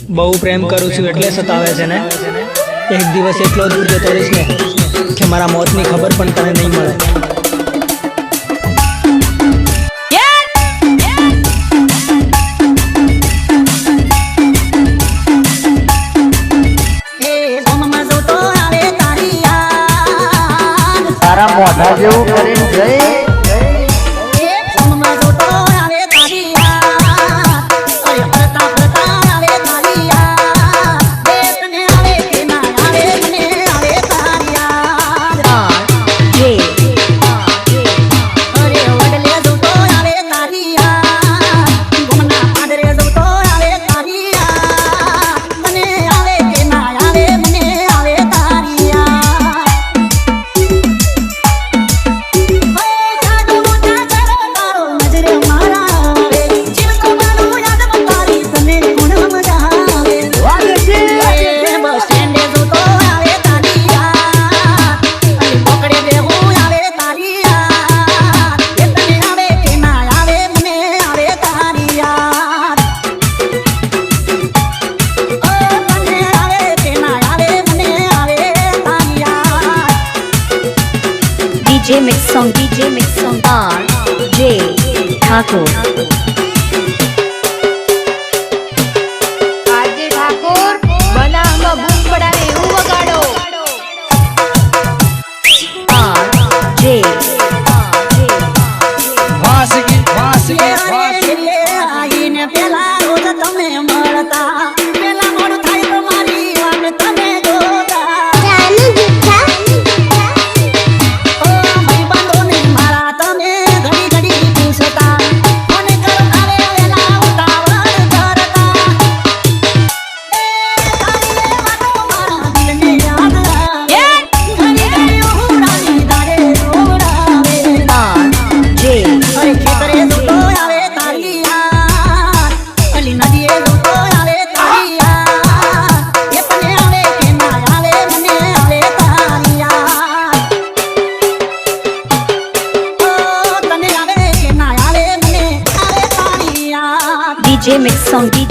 બહુ પ્રેમ કરું છું એટલે સતાવે છે ને। એક દિવસ એટલો દૂર જતો રહીશ ને કે મારા મોતની ખબર પણ તને નહીં મળે। તારા મોઢા જેવું કરીને જઈ DJ Mix Song R.J. Thakur। R.J. Thakor બનાવમાં બૂમ પડાવે એવું વગાડો। R.J. વાસગી વાસગી વાસગી આઈને પેલા રોજ તમે મળતા પેલા મોડું થાય તો મારી વાત તમે જોતા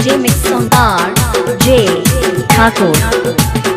DJ Mix Song R.J. Thakur।